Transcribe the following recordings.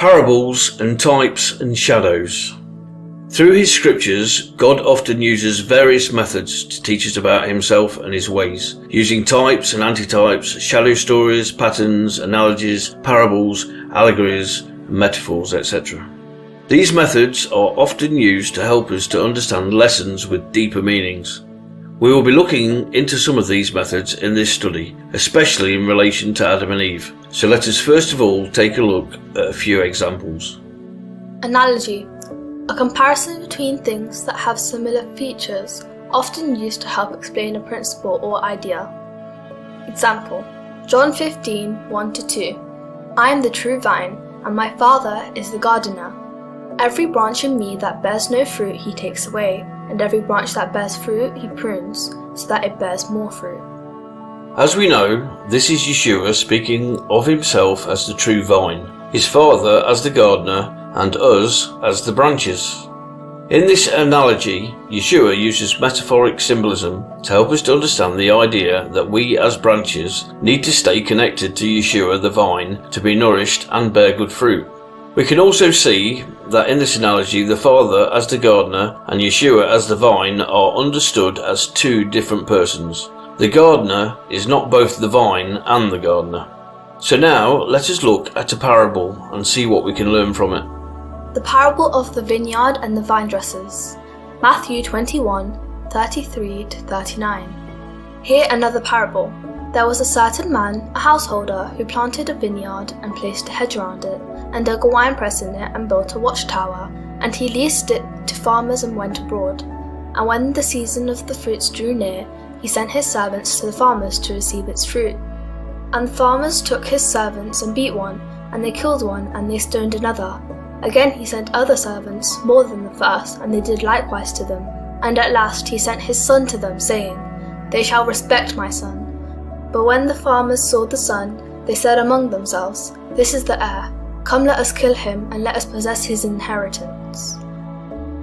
Parables and types and shadows. Through his scriptures, God often uses various methods to teach us about himself and his ways, using types and antitypes, shadow stories, patterns, analogies, parables, allegories, metaphors, etc. These methods are often used to help us to understand lessons with deeper meanings. We will be looking into some of these methods in this study, especially in relation to Adam and Eve. So let us first of all take a look at a few examples. Analogy. A comparison between things that have similar features, often used to help explain a principle or idea. Example. John 15:1-2. I am the true vine, and my Father is the gardener. Every branch in me that bears no fruit he takes away, and every branch that bears fruit he prunes, so that it bears more fruit. As we know, this is Yeshua speaking of himself as the true vine, his Father as the gardener, and us as the branches. In this analogy, Yeshua uses metaphoric symbolism to help us to understand the idea that we as branches need to stay connected to Yeshua the vine to be nourished and bear good fruit. We can also see that in this analogy the Father as the gardener and Yeshua as the vine are understood as two different persons. The gardener is not both the vine and the gardener. So now let us look at a parable and see what we can learn from it. The parable of the vineyard and the vine dressers. Matthew 21:33-39. Here another parable. There was a certain man, a householder, who planted a vineyard and placed a hedge around it, and dug a winepress in it and built a watchtower, and he leased it to farmers and went abroad. And when the season of the fruits drew near, he sent his servants to the farmers to receive its fruit. And the farmers took his servants and beat one, and they killed one, and they stoned another. Again he sent other servants, more than the first, and they did likewise to them. And at last he sent his son to them, saying, They shall respect my son. But when the farmers saw the son, they said among themselves, This is the heir. Come, let us kill him, and let us possess his inheritance.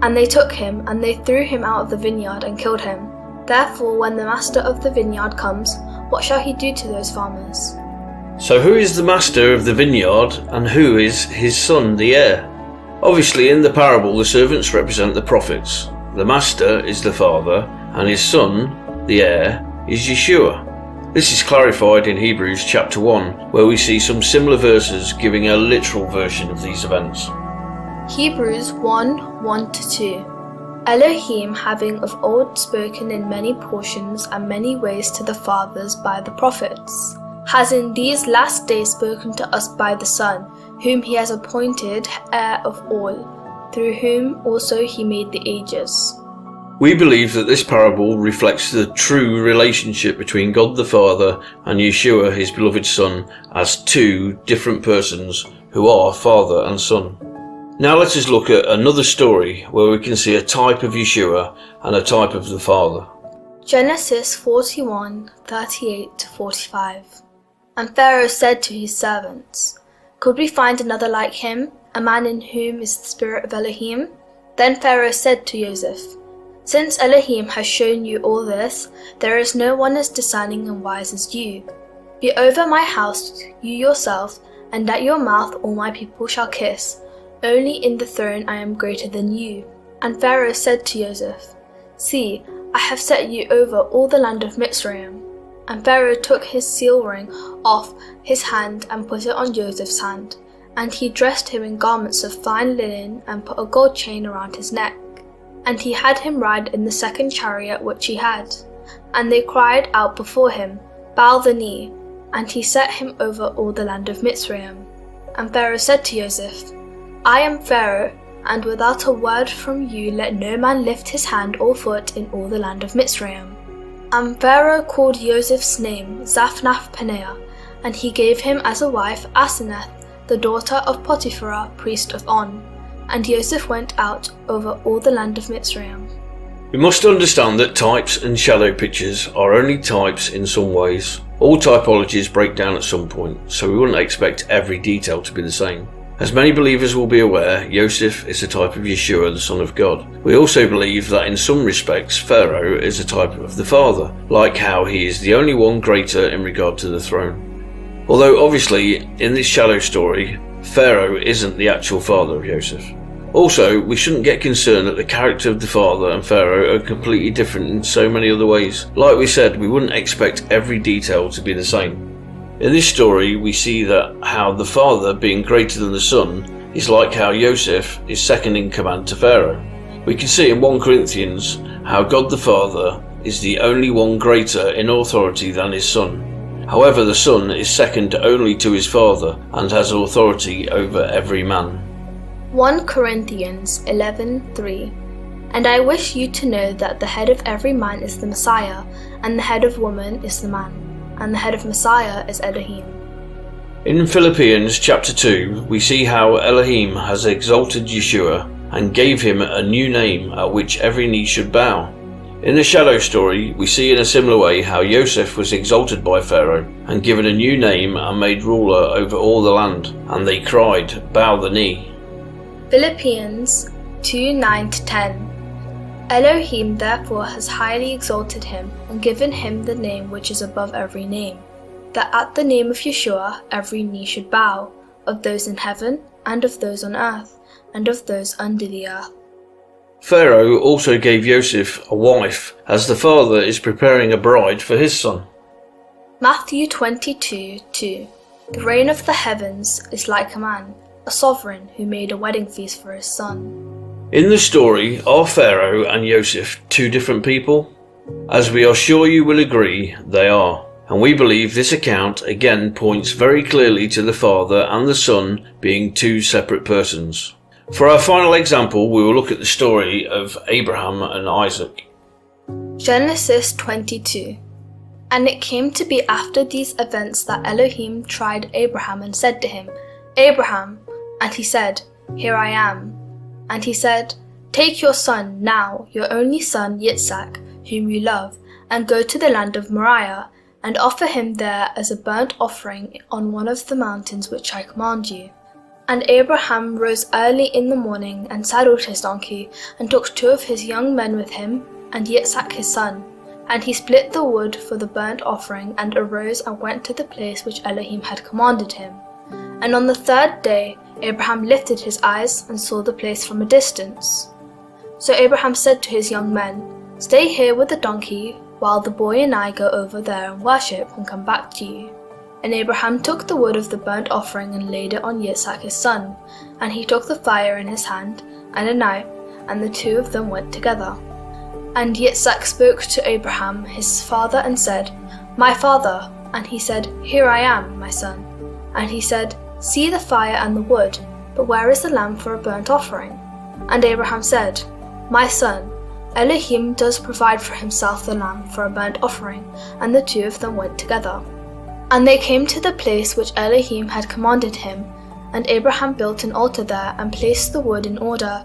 And they took him, and they threw him out of the vineyard and killed him. Therefore, when the master of the vineyard comes, what shall he do to those farmers? So who is the master of the vineyard, and who is his son, the heir? Obviously in the parable the servants represent the prophets. The master is the Father, and his son, the heir, is Yeshua. This is clarified in Hebrews chapter 1, where we see some similar verses giving a literal version of these events. Hebrews 1:1-2. Elohim, having of old spoken in many portions and many ways to the fathers by the prophets, has in these last days spoken to us by the Son, whom he has appointed heir of all, through whom also he made the ages. We believe that this parable reflects the true relationship between God the Father and Yeshua, his beloved Son, as two different persons who are Father and Son. Now let us look at another story where we can see a type of Yeshua and a type of the Father. Genesis 41:38-45. And Pharaoh said to his servants, Could we find another like him, a man in whom is the spirit of Elohim? Then Pharaoh said to Joseph, Since Elohim has shown you all this, there is no one as discerning and wise as you. Be over my house, you yourself, and at your mouth all my people shall kiss. Only in the throne I am greater than you. And Pharaoh said to Joseph, See, I have set you over all the land of Mitzrayim. And Pharaoh took his seal ring off his hand and put it on Joseph's hand. And he dressed him in garments of fine linen and put a gold chain around his neck. And he had him ride in the second chariot which he had. And they cried out before him, Bow the knee. And he set him over all the land of Mitzrayim. And Pharaoh said to Joseph, I am Pharaoh, and without a word from you let no man lift his hand or foot in all the land of Mitzrayim. And Pharaoh called Joseph's name Zaphnath-Paneah, and he gave him as a wife Asenath, the daughter of Potiphar, priest of On. And Joseph went out over all the land of Mitzrayim. We must understand that types and shadow pictures are only types in some ways. All typologies break down at some point, so we wouldn't expect every detail to be the same. As many believers will be aware, Joseph is a type of Yeshua, the Son of God. We also believe that in some respects Pharaoh is a type of the Father, like how he is the only one greater in regard to the throne. Although obviously in this shadow story, Pharaoh isn't the actual father of Joseph. Also, we shouldn't get concerned that the character of the father and Pharaoh are completely different in so many other ways. Like we said, we wouldn't expect every detail to be the same. In this story, we see that how the father, being greater than the son, is like how Joseph is second in command to Pharaoh. We can see in 1 Corinthians how God the Father is the only one greater in authority than his son. However, the son is second only to his father and has authority over every man. 1 Corinthians 11:3. And I wish you to know that the head of every man is the Messiah, and the head of woman is the man, and the head of Messiah is Elohim. In Philippians chapter 2, we see how Elohim has exalted Yeshua and gave him a new name at which every knee should bow. In the shadow story, we see in a similar way how Joseph was exalted by Pharaoh and given a new name and made ruler over all the land, and they cried, "Bow the knee." Philippians 2:9-10. Elohim therefore has highly exalted him and given him the name which is above every name, that at the name of Yeshua every knee should bow, of those in heaven and of those on earth and of those under the earth. Pharaoh also gave Joseph a wife, as the father is preparing a bride for his son. Matthew 22:2. The reign of the heavens is like a man, a sovereign who made a wedding feast for his son. In the story, are Pharaoh and Joseph two different people? As we are sure you will agree, they are. And we believe this account again points very clearly to the father and the son being two separate persons. For our final example, we will look at the story of Abraham and Isaac. Genesis 22. And it came to be after these events that Elohim tried Abraham and said to him, Abraham, and he said, Here I am. And he said, Take your son now, your only son Yitzhak, whom you love, and go to the land of Moriah, and offer him there as a burnt offering on one of the mountains which I command you. And Abraham rose early in the morning and saddled his donkey, and took 2 of his young men with him, and Yitzhak his son. And he split the wood for the burnt offering, and arose and went to the place which Elohim had commanded him. And on the 3rd day Abraham lifted his eyes and saw the place from a distance. So Abraham said to his young men, Stay here with the donkey, while the boy and I go over there and worship and come back to you. And Abraham took the wood of the burnt offering and laid it on Yitzhak his son, and he took the fire in his hand and a knife, and the 2 of them went together. And Yitzhak spoke to Abraham his father and said, My father. And he said, Here I am, my son. And he said, See the fire and the wood, but where is the lamb for a burnt offering? And Abraham said, My son, Elohim does provide for himself the lamb for a burnt offering. And the 2 of them went together. And they came to the place which Elohim had commanded him, and Abraham built an altar there and placed the wood in order.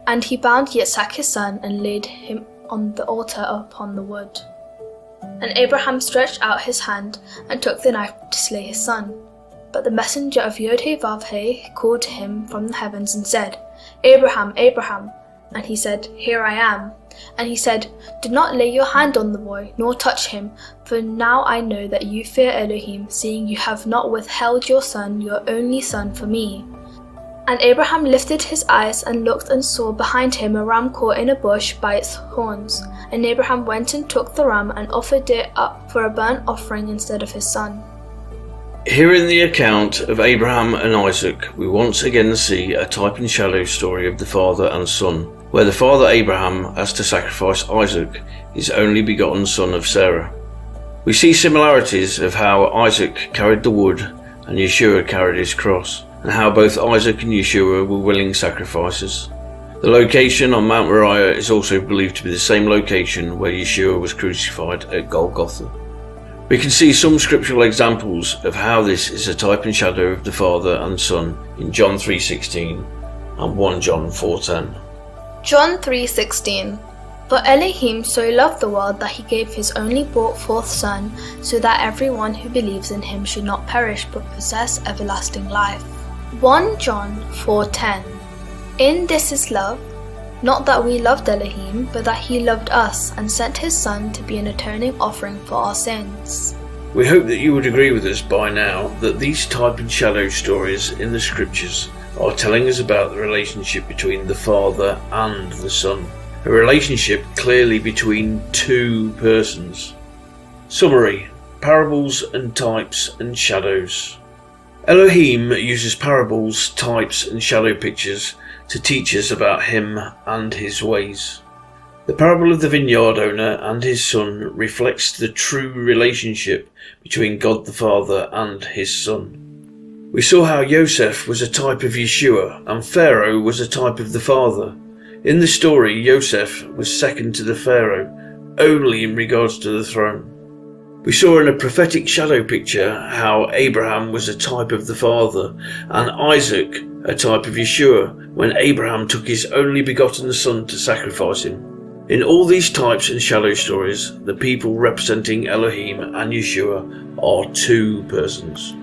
And he bound Yitzhak his son and laid him on the altar upon the wood. And Abraham stretched out his hand and took the knife to slay his son. But the messenger of YHVH called to him from the heavens and said, Abraham, Abraham. And he said, Here I am. And he said, Do not lay your hand on the boy, nor touch him, for now I know that you fear Elohim, seeing you have not withheld your son, your only son, for me. And Abraham lifted his eyes and looked and saw behind him a ram caught in a bush by its horns. And Abraham went and took the ram and offered it up for a burnt offering instead of his son. Here in the account of Abraham and Isaac, we once again see a type and shadow story of the father and son, where the father Abraham has to sacrifice Isaac, his only begotten son of Sarah. We see similarities of how Isaac carried the wood and Yeshua carried his cross, and how both Isaac and Yeshua were willing sacrifices. The location on Mount Moriah is also believed to be the same location where Yeshua was crucified at Golgotha. We can see some scriptural examples of how this is a type and shadow of the Father and Son in John 3:16 and 1 John 4:10. John 3:16. For Elohim so loved the world that he gave his only brought forth Son, so that everyone who believes in him should not perish but possess everlasting life. 1 John 4:10. In this is love, not that we loved Elohim, but that he loved us and sent his Son to be an atoning offering for our sins. We hope that you would agree with us by now that these type and shadow stories in the scriptures are telling us about the relationship between the Father and the Son, a relationship clearly between two persons. Summary: parables and types and shadows. Elohim uses parables, types and shadow pictures to teach us about him and his ways. The parable of the vineyard owner and his son reflects the true relationship between God the Father and his Son. We saw how Joseph was a type of Yeshua and Pharaoh was a type of the Father. In the story, Joseph was second to the Pharaoh, only in regards to the throne. We saw in a prophetic shadow picture how Abraham was a type of the Father and Isaac a type of Yeshua when Abraham took his only begotten son to sacrifice him. In all these types and shadow stories, the people representing Elohim and Yeshua are two persons.